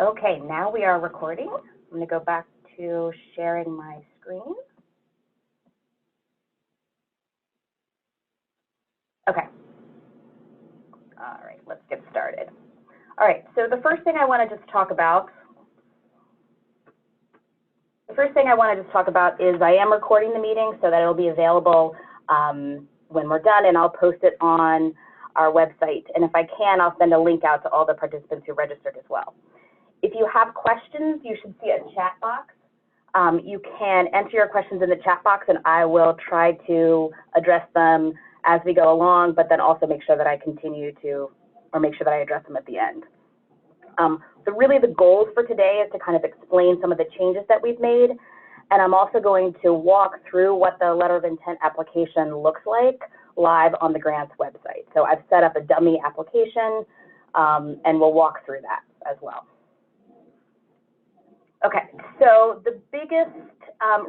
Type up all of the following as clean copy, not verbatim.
Okay, now we are recording. I'm going to go back to sharing my screen. Okay. All right, let's get started. All right, so the first thing I want to just talk about is I am recording the meeting so that it'll be available when we're done, and I'll post it on our website. And if I can, I'll send a link out to all the participants who registered as well. If you have questions, you should see a chat box. You can enter your questions in the chat box, and I will try to address them as we go along, but then also make sure that I make sure that I address them at the end. So really the goals for today is to kind of explain some of the changes that we've made, and I'm also going to walk through what the letter of intent application looks like live on the grants website. So I've set up a dummy application, and we'll walk through that as well. Okay, so the biggest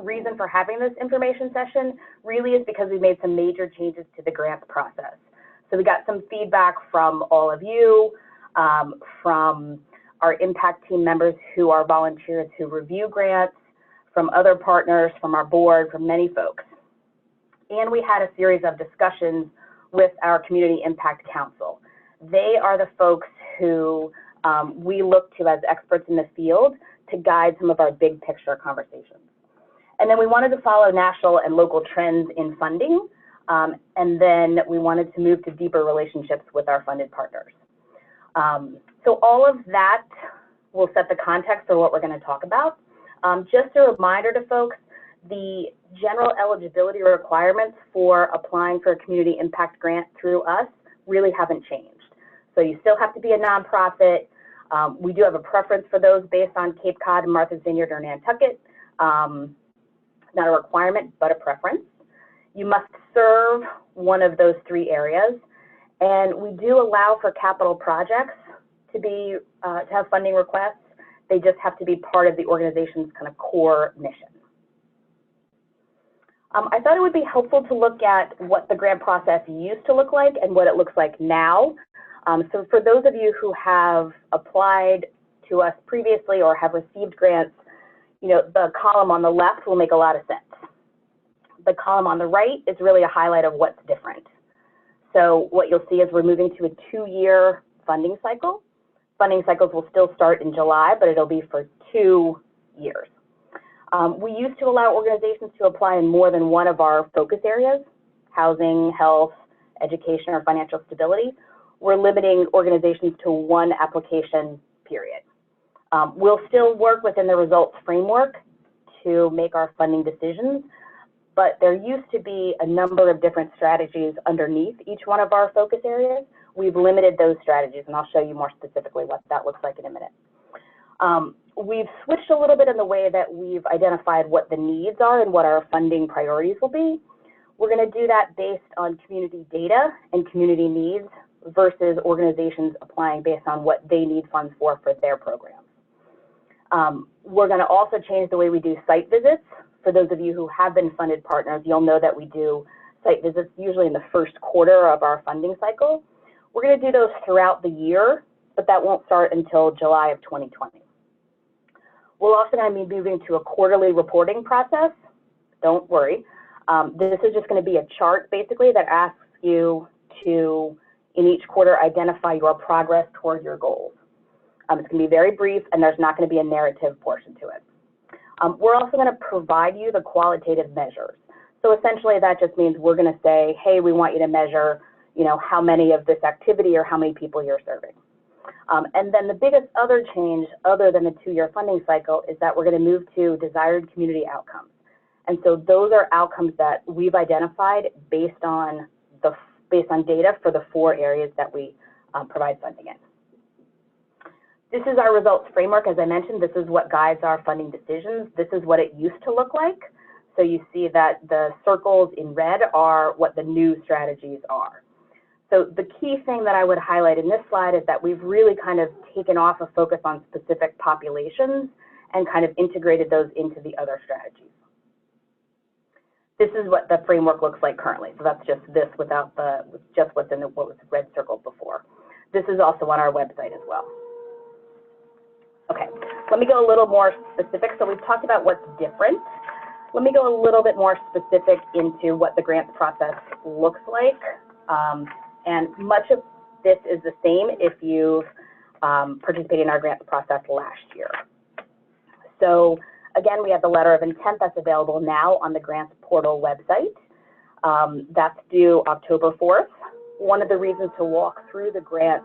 reason for having this information session really is because we made some major changes to the grants process. So we got some feedback from all of you, from our impact team members who are volunteers who review grants, from other partners, from our board, from many folks. And we had a series of discussions with our Community Impact Council. They are the folks who we look to as experts in the field to guide some of our big picture conversations. And then we wanted to follow national and local trends in funding, and then we wanted to move to deeper relationships with our funded partners. So all of that will set the context for what we're going to talk about. Just a reminder to folks, the general eligibility requirements for applying for a community impact grant through us really haven't changed. So you still have to be a nonprofit. We do have a preference for those based on Cape Cod, Martha's Vineyard, or Nantucket. Not a requirement, but a preference. You must serve one of those three areas, and we do allow for capital projects to have funding requests. They just have to be part of the organization's kind of core mission. I thought it would be helpful to look at what the grant process used to look like and what it looks like now. So for those of you who have applied to us previously or have received grants, the column on the left will make a lot of sense. The column on the right is really a highlight of what's different. So what you'll see is we're moving to a 2-year funding cycle. Funding cycles will still start in July, but it'll be for 2 years. We used to allow organizations to apply in more than one of our focus areas: housing, health, education, or financial stability. We're limiting organizations to one application period. We'll still work within the results framework to make our funding decisions, but there used to be a number of different strategies underneath each one of our focus areas. We've limited those strategies, and I'll show you more specifically what that looks like in a minute. We've switched a little bit in the way that we've identified what the needs are and what our funding priorities will be. We're going to do that based on community data and community needs versus organizations applying based on what they need funds for their programs. We're going to also change the way we do site visits. For those of you who have been funded partners, you'll know that we do site visits usually in the first quarter of our funding cycle. We're going to do those throughout the year, but that won't start until July of 2020. We're also going to be moving to a quarterly reporting process. Don't worry. This is just going to be a chart, basically, that asks you to, in each quarter, identify your progress toward your goals. It's going to be very brief, and there's not going to be a narrative portion to it. We're also going to provide you the qualitative measures. So essentially, that just means we're going to say, hey, we want you to measure, how many of this activity or how many people you're serving. And then the biggest other change, other than the 2-year funding cycle, is that we're going to move to desired community outcomes. And so those are outcomes that we've identified based on data for the 4 areas that we provide funding in. This is our results framework. As I mentioned, this is what guides our funding decisions. This is what it used to look like. So you see that the circles in red are what the new strategies are. So the key thing that I would highlight in this slide is that we've really kind of taken off a focus on specific populations and kind of integrated those into the other strategies. This is what the framework looks like currently. So that's just this without just what's in what was red circled before. This is also on our website as well. Okay, let me go a little more specific. So we've talked about what's different. Let me go a little bit more specific into what the grants process looks like. And much of this is the same if you've participated in our grants process last year. So again, we have the letter of intent that's available now on the grants portal website. That's due October 4th. One of the reasons to walk through the grant,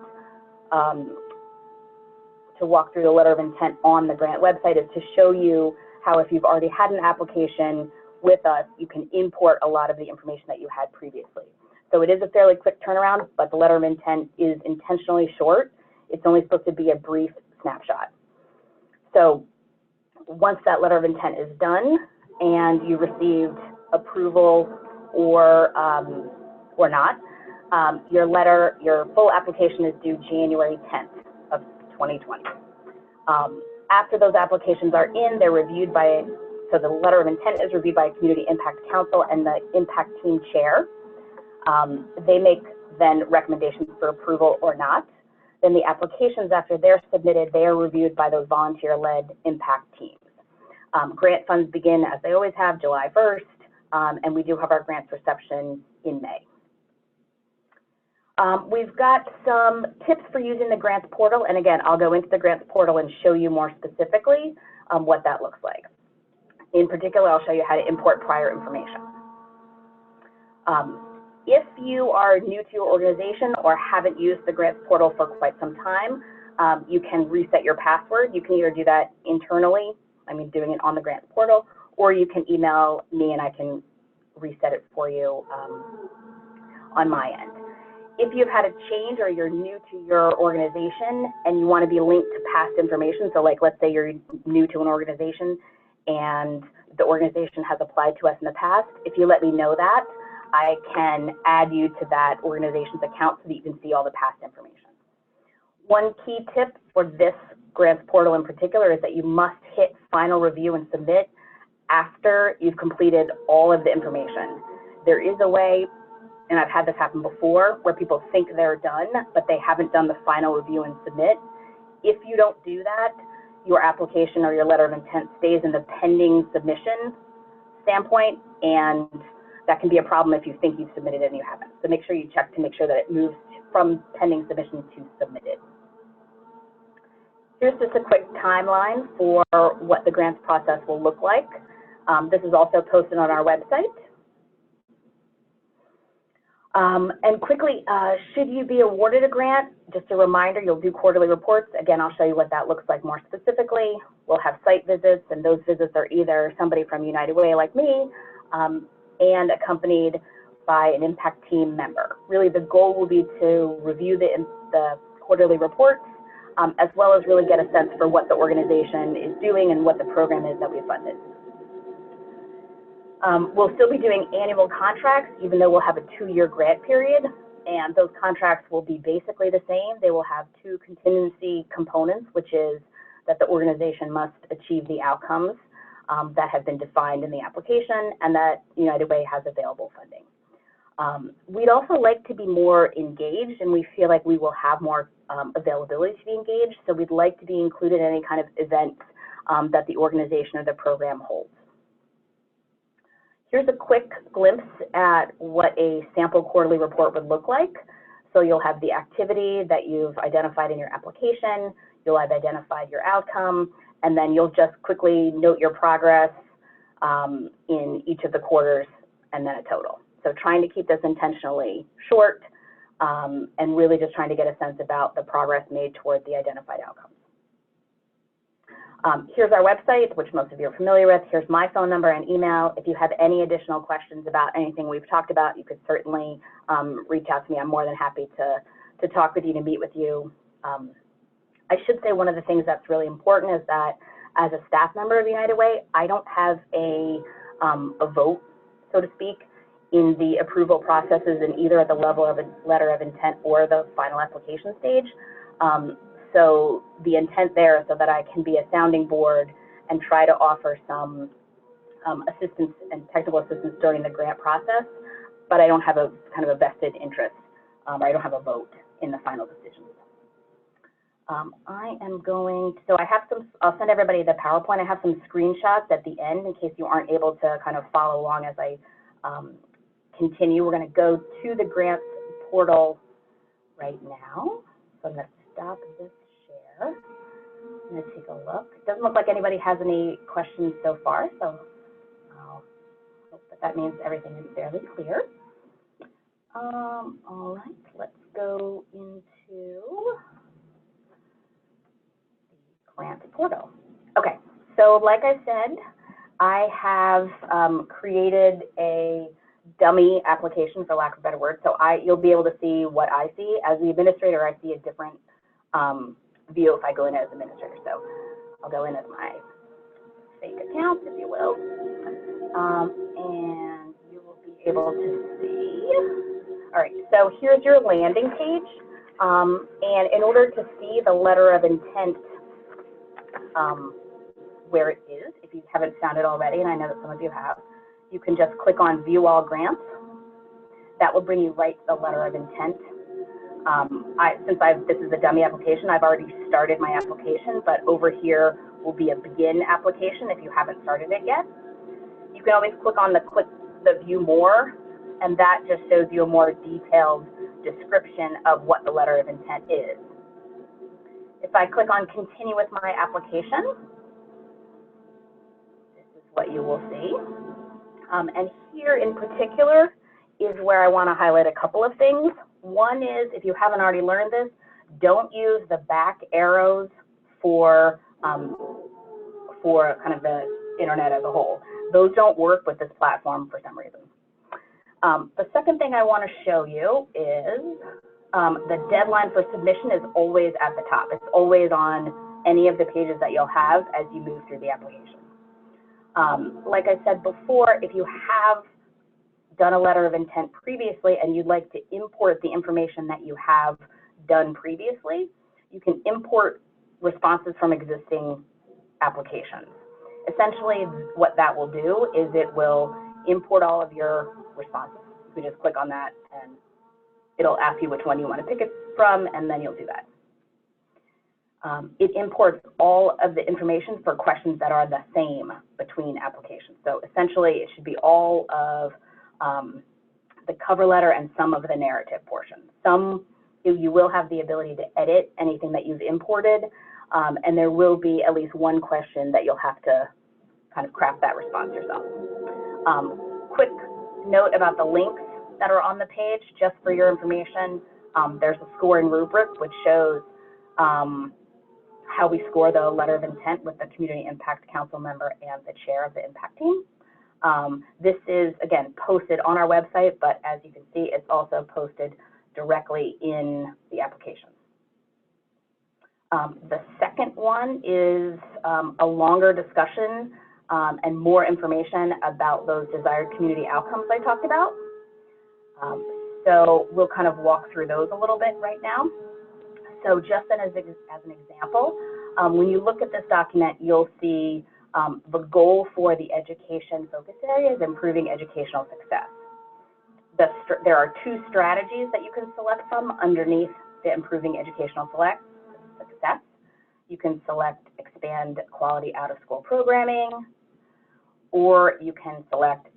to walk through the letter of intent on the grant website is to show you how if you've already had an application with us, you can import a lot of the information that you had previously. So it is a fairly quick turnaround, but the letter of intent is intentionally short. It's only supposed to be a brief snapshot. So once that letter of intent is done and you received approval or not, your full application is due January 10th of 2020. After those applications are in, they're reviewed by, so the letter of intent is reviewed by a Community Impact Council and the Impact Team Chair. They make then recommendations for approval or not. Then the applications, after they're submitted, they are reviewed by those volunteer-led impact teams. Grant funds begin, as they always have, July 1st, and we do have our grants reception in May. We've got some tips for using the grants portal, and again, I'll go into the grants portal and show you more specifically what that looks like. In particular, I'll show you how to import prior information. If you are new to your organization or haven't used the grants portal for quite some time, you can reset your password. You can either do that internally, doing it on the grants portal, or you can email me and I can reset it for you on my end. If you've had a change or you're new to your organization and you want to be linked to past information, so like let's say you're new to an organization and the organization has applied to us in the past, if you let me know that, I can add you to that organization's account so that you can see all the past information. One key tip for this grants portal in particular is that you must hit final review and submit after you've completed all of the information. There is a way, and I've had this happen before, where people think they're done, but they haven't done the final review and submit. If you don't do that, your application or your letter of intent stays in the pending submission standpoint, and that can be a problem if you think you've submitted it and you haven't. So make sure you check to make sure that it moves from pending submission to submitted. Here's just a quick timeline for what the grants process will look like. This is also posted on our website. And quickly, should you be awarded a grant, just a reminder, you'll do quarterly reports. Again, I'll show you what that looks like more specifically. We'll have site visits, and those visits are either somebody from United Way like me and accompanied by an impact team member. Really, the goal will be to review the quarterly reports, as well as really get a sense for what the organization is doing and what the program is that we funded. We'll still be doing annual contracts, even though we'll have a 2-year grant period, and those contracts will be basically the same. They will have 2 contingency components, which is that the organization must achieve the outcomes that have been defined in the application and that United Way has available funding. We'd also like to be more engaged, and we feel like we will have more availability to be engaged, so we'd like to be included in any kind of events that the organization or the program holds. Here's a quick glimpse at what a sample quarterly report would look like. So you'll have the activity that you've identified in your application, you'll have identified your outcome, and then you'll just quickly note your progress in each of the quarters and then a total. So trying to keep this intentionally short and really just trying to get a sense about the progress made toward the identified outcomes. Here's our website, which most of you are familiar with. Here's my phone number and email. If you have any additional questions about anything we've talked about, you could certainly reach out to me. I'm more than happy to talk with you, to meet with you. I should say one of the things that's really important is that as a staff member of United Way, I don't have a vote, so to speak, in the approval processes in either at the level of a letter of intent or the final application stage. So the intent there is so that I can be a sounding board and try to offer some assistance and technical assistance during the grant process, but I don't have a kind of a vested interest, or I don't have a vote in the final decisions. I am going to, so I have some, I'll send everybody the PowerPoint. I have some screenshots at the end in case you aren't able to kind of follow along as I continue. We're going to go to the grants portal right now. So I'm going to stop this share. I'm going to take a look. It doesn't look like anybody has any questions so far, so I'll hope that means everything is fairly clear. All right, let's go into grant portal. Okay, so like I said, I have created a dummy application, for lack of a better word. So you'll be able to see what I see. As the administrator, I see a different view if I go in as administrator. So I'll go in as my fake account, if you will, and you will be able to see. All right, so here's your landing page. And in order to see the letter of intent where it is, if you haven't found it already, and I know that some of you have, you can just click on View All Grants. That will bring you right to the letter of intent. This is a dummy application, I've already started my application, but over here will be a begin application if you haven't started it yet. You can always click on the View More, and that just shows you a more detailed description of what the letter of intent is. If I click on Continue with my application, this is what you will see. And here in particular is where I want to highlight a couple of things. One is, if you haven't already learned this, don't use the back arrows for kind of the internet as a whole. Those don't work with this platform for some reason. The second thing I want to show you is the deadline for submission is always at the top. It's always on any of the pages that you'll have as you move through the application. Like I said before, if you have done a letter of intent previously and you'd like to import the information that you have done previously, you can import responses from existing applications. Essentially, what that will do is it will import all of your responses. You just click on that and it'll ask you which one you want to pick it from, and then you'll do that. It imports all of the information for questions that are the same between applications. So essentially, it should be all of the cover letter and some of the narrative portion. Some you will have the ability to edit anything that you've imported, and there will be at least one question that you'll have to kind of craft that response yourself. Quick note about the links that are on the page, just for your information. There's a scoring rubric which shows how we score the letter of intent with the Community Impact Council member and the chair of the impact team. This is, again, posted on our website, but as you can see, it's also posted directly in the application. The second one is a longer discussion and more information about those desired community outcomes I talked about. So we'll kind of walk through those a little bit right now. So just as an example, when you look at this document, you'll see the goal for the education focus area is improving educational success. There are two strategies that you can select from underneath the improving educational success. You can select expand quality out-of-school programming, or you can select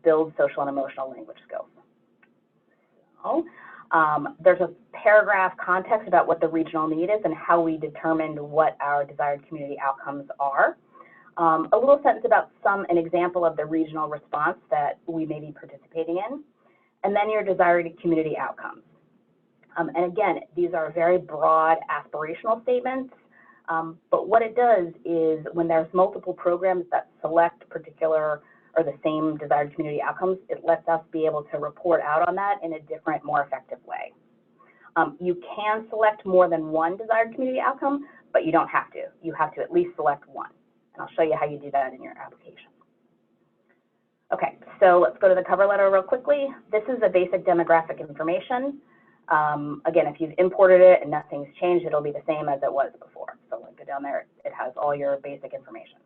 build social and emotional language skills. So, there's a paragraph context about what the regional need is and how we determined what our desired community outcomes are. A little sentence about an example of the regional response that we may be participating in, and then your desired community outcomes. And again, these are very broad aspirational statements, but what it does is when there's multiple programs that select particular or the same desired community outcomes, it lets us be able to report out on that in a different, more effective way. You can select more than one desired community outcome, but you don't have to. You have to at least select one. And I'll show you how you do that in your application. Okay, so let's go to the cover letter real quickly. This is the basic demographic information. Again, if you've imported it and nothing's changed, it'll be the same as it was before. So when you go down there, it has all your basic information.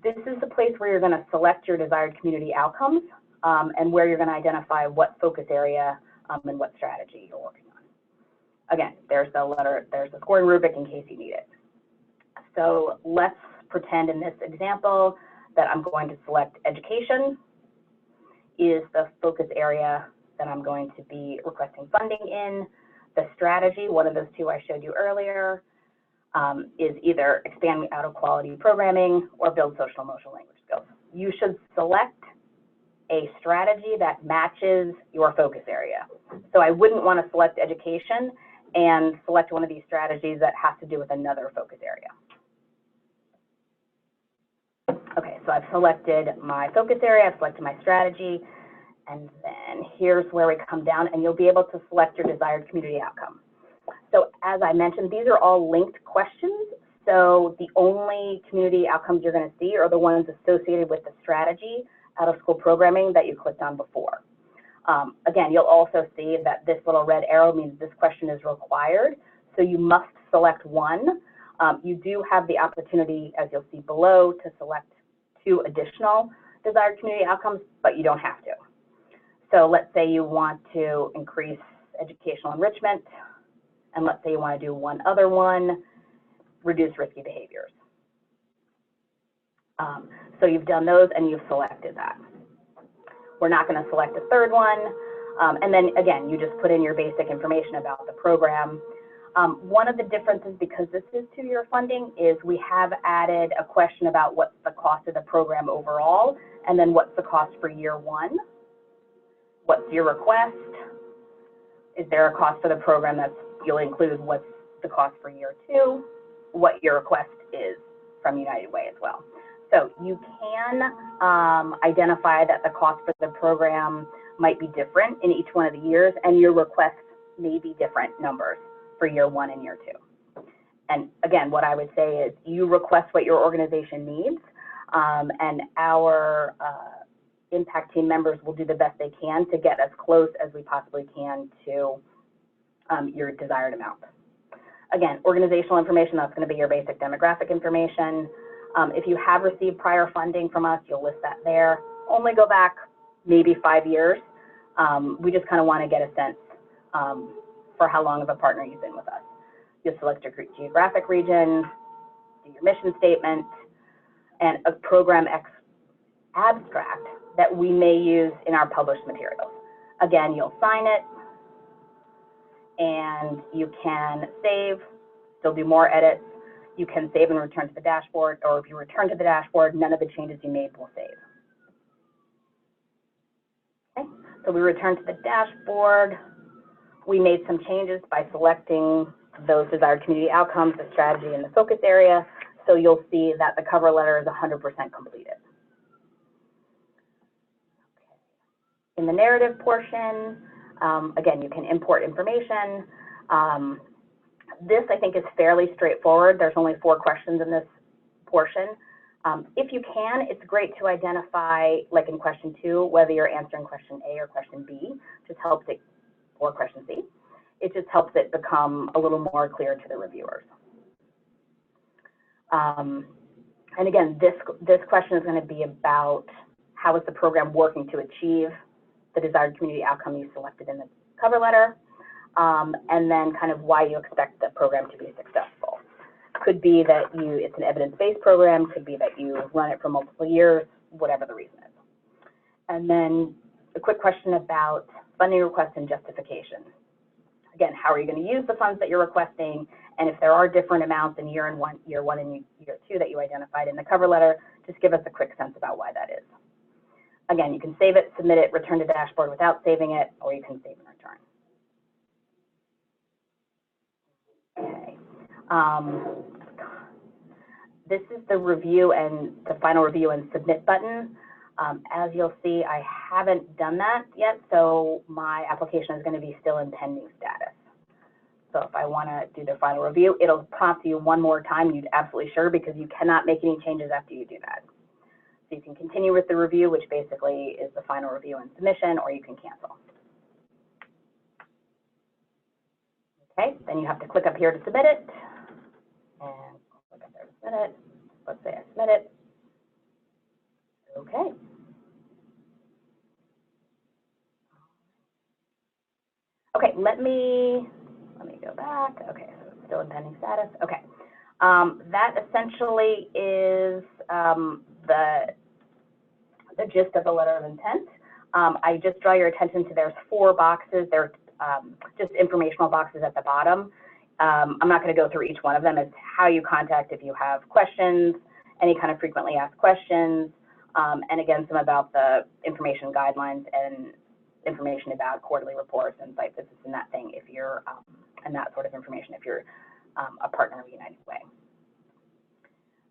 This is the place where you're going to select your desired community outcomes and where you're going to identify what focus area and what strategy you're working Again, there's the scoring rubric in case you need it. So let's pretend in this example that I'm going to select education is the focus area that I'm going to be requesting funding in. The strategy, one of those two I showed you earlier, is either expand out of quality programming or build social emotional language skills. You should select a strategy that matches your focus area. So I wouldn't want to select education and select one of these strategies that has to do with another focus area. Okay, so I've selected my focus area, I've selected my strategy, and then here's where we come down, and you'll be able to select your desired community outcome. So as I mentioned, these are all linked questions, so the only community outcomes you're going to see are the ones associated with the strategy out of school programming that you clicked on before. Again, you'll also see that this little red arrow means this question is required, so you must select one. You do have the opportunity, as you'll see below, to select 2 additional desired community outcomes, but you don't have to. So let's say you want to increase educational enrichment, and let's say you want to do one other one, reduce risky behaviors. So you've done those and you've selected that. We're not going to select a third one. And then again, you just put in your basic information about the program. One of the differences, because this is 2-year funding, is we have added a question about what's the cost of the program overall, and then what's the cost for year 1. What's your request? Is there a cost for the program that you'll include? What's the cost for year 2? What your request is from United Way as well. So you can identify that the cost for the program might be different in each one of the years, and your requests may be different numbers for year 1 and year 2. And again, what I would say is you request what your organization needs, and our impact team members will do the best they can to get as close as we possibly can to your desired amount. Again, organizational information, that's going to be your basic demographic information. If you have received prior funding from us, you'll list that there. Only go back maybe 5 years. We just kind of want to get a sense for how long of a partner you've been with us. You'll select your geographic region, do your mission statement, and a program abstract that we may use in our published materials. Again, you'll sign it, and you can save, still do more edits. You can save and return to the dashboard, or if you return to the dashboard, none of the changes you made will save. Okay, so we return to the dashboard. We made some changes by selecting those desired community outcomes, the strategy, and the focus area. So you'll see that the cover letter is 100% completed. In the narrative portion, again, you can import information. This, I think, is fairly straightforward. There's only 4 questions in this portion. If you can, it's great to identify, like in question 2, whether you're answering question A or question B, just helps it, or question C. It just helps it become a little more clear to the reviewers. And again, this question is going to be about how is the program working to achieve the desired community outcome you selected in the cover letter, and then kind of why you expect the program to be successful. Could be that it's an evidence-based program, could be that you run it for multiple years, whatever the reason is. And then a quick question about funding request and justification. Again, how are you going to use the funds that you're requesting? And if there are different amounts in year 1 and year 2 that you identified in the cover letter, just give us a quick sense about why that is. Again, you can save it, submit it, return to dashboard without saving it, or you can save and return. Okay. This is the review and the final review and submit button. As you'll see, I haven't done that yet, so my application is going to be still in pending status. So if I want to do the final review, it'll prompt you one more time. You're absolutely sure, because you cannot make any changes after you do that. So you can continue with the review, which basically is the final review and submission, or you can cancel. Okay, then you have to click up here to submit it, and click up there to submit it. Let's say I submit it. Okay. Okay, let me go back. Okay, so it's still in pending status. Okay. That essentially is the gist of the letter of intent. I just draw your attention to there's 4 boxes. They're just informational boxes at the bottom. I'm not going to go through each one of them. It's how you contact if you have questions, any kind of frequently asked questions, and again, some about the information guidelines and information about quarterly reports and site visits and that thing if you're, and that sort of information if you're a partner of United Way.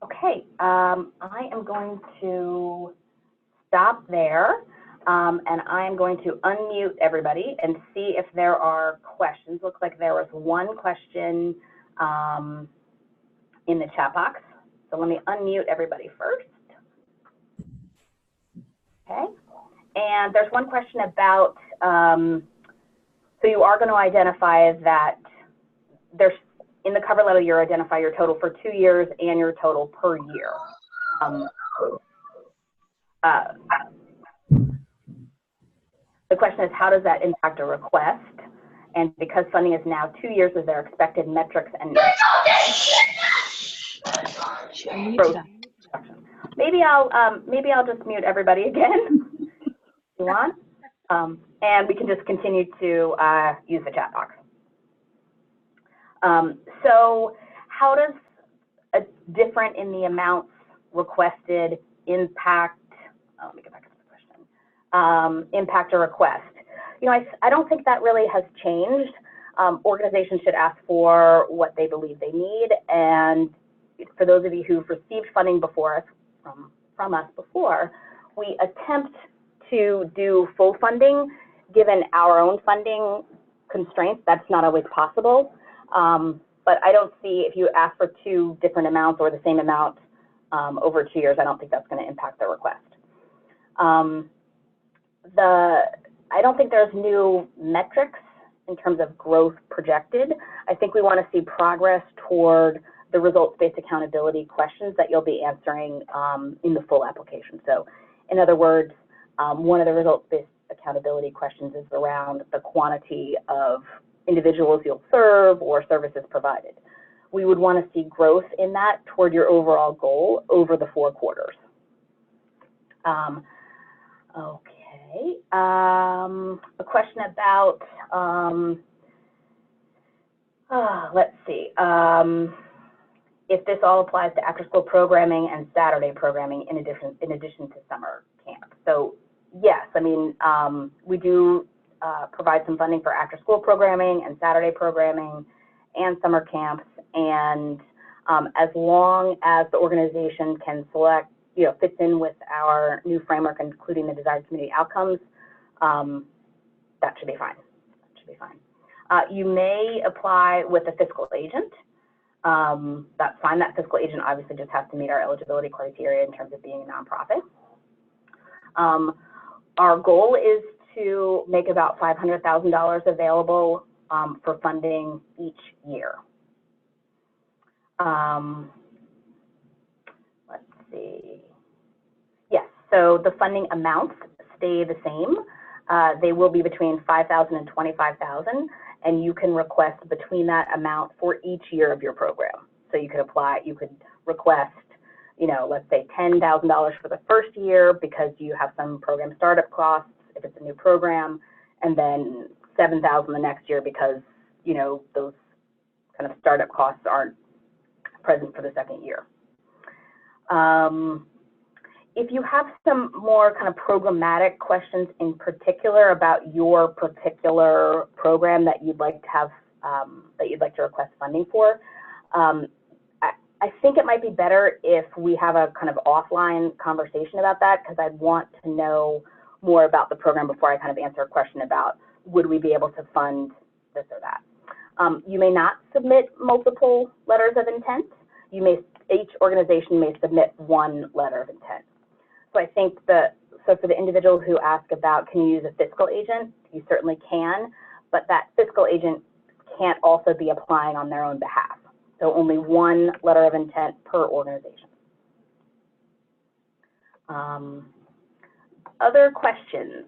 Okay, I am going to stop there, and I am going to unmute everybody and see if there are questions. Looks like there was one question in the chat box. So let me unmute everybody first. Okay, and there's one question about, so you are going to identify that there's, in the cover letter, you identify your total for 2 years and your total per year. The question is, how does that impact a request? And because funding is now 2 years, is there expected metrics and growth? Maybe I'll just mute everybody again if you want, and we can just continue to use the chat box. So how does a different in the amounts requested impact, let me get back to the question, impact a request? You know, I don't think that really has changed. Organizations should ask for what they believe they need, and for those of you who've received funding before us, from us before, we attempt to do full funding. Given our own funding constraints, that's not always possible. But I don't see, if you ask for 2 different amounts or the same amount over 2 years, I don't think that's going to impact the request. I don't think there's new metrics in terms of growth projected. I think we want to see progress toward the results-based accountability questions that you'll be answering in the full application. So in other words, one of the results-based accountability questions is around the quantity of individuals you'll serve or services provided. We would want to see growth in that toward your overall goal over the 4 quarters. Okay, a question about, let's see, if this all applies to after-school programming and Saturday programming in addition to summer camp. So yes, I mean, we do provide some funding for after-school programming and Saturday programming and summer camps, and as long as the organization can select, you know, fits in with our new framework, including the desired community outcomes, that should be fine. That should be fine. You may apply with a fiscal agent. That's fine. That fiscal agent obviously just has to meet our eligibility criteria in terms of being a nonprofit. Our goal is to make about $500,000 available for funding each year. Let's see. Yes, so the funding amounts stay the same. They will be between $5,000 and $25,000, and you can request between that amount for each year of your program. So you could apply, you could request, you know, let's say $10,000 for the first year because you have some program startup costs if it's a new program, and then $7,000 the next year because, you know, those kind of startup costs aren't present for the second year. If you have some more kind of programmatic questions in particular about your particular program that you'd like to have, that you'd like to request funding for, I think it might be better if we have a kind of offline conversation about that, because I'd want to know more about the program before I kind of answer a question about would we be able to fund this or that. You may not submit multiple letters of intent. You may, each organization may submit one letter of intent. So I think so for the individuals who ask about can you use a fiscal agent, you certainly can, but that fiscal agent can't also be applying on their own behalf. So only one letter of intent per organization. Other questions?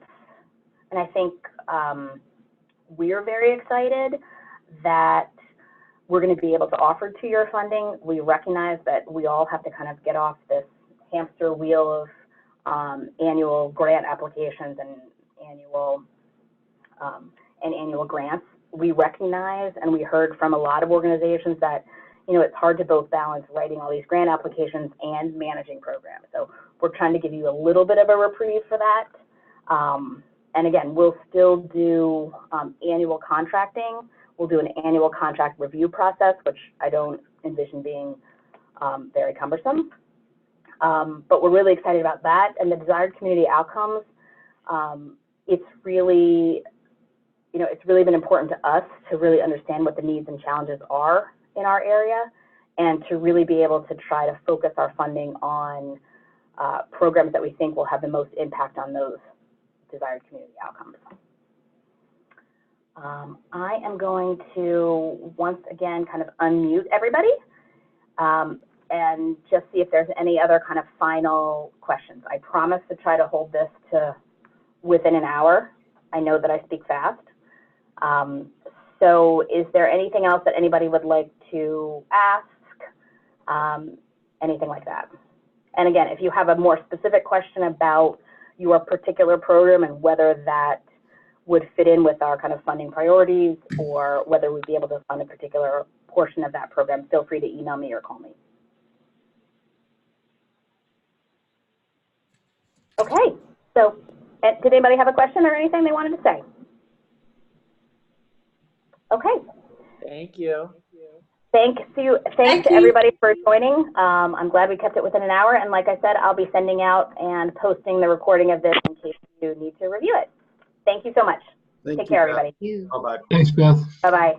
And I think we're very excited that we're going to be able to offer two-year funding. We recognize that we all have to kind of get off this hamster wheel of annual grant applications and annual grants. We recognize, and we heard from a lot of organizations that, you know, it's hard to both balance writing all these grant applications and managing programs. So we're trying to give you a little bit of a reprieve for that. And again, we'll still do annual contracting. We'll do an annual contract review process, which I don't envision being very cumbersome. But we're really excited about that. And the desired community outcomes, it's really been important to us to really understand what the needs and challenges are in our area, and to really be able to try to focus our funding on programs that we think will have the most impact on those desired community outcomes. I am going to once again kind of unmute everybody and just see if there's any other kind of final questions. I promise to try to hold this to within an hour. I know that I speak fast. So is there anything else that anybody would like to ask? Anything like that? And again, if you have a more specific question about your particular program and whether that would fit in with our kind of funding priorities, or whether we'd be able to fund a particular portion of that program, feel free to email me or call me. Okay, so did anybody have a question or anything they wanted to say? Okay. Thank you. Thanks to everybody for joining. I'm glad we kept it within an hour, and like I said, I'll be sending out and posting the recording of this in case you need to review it. Thank you so much. Take care, everybody. Bye-bye. Thanks, Beth. Bye-bye.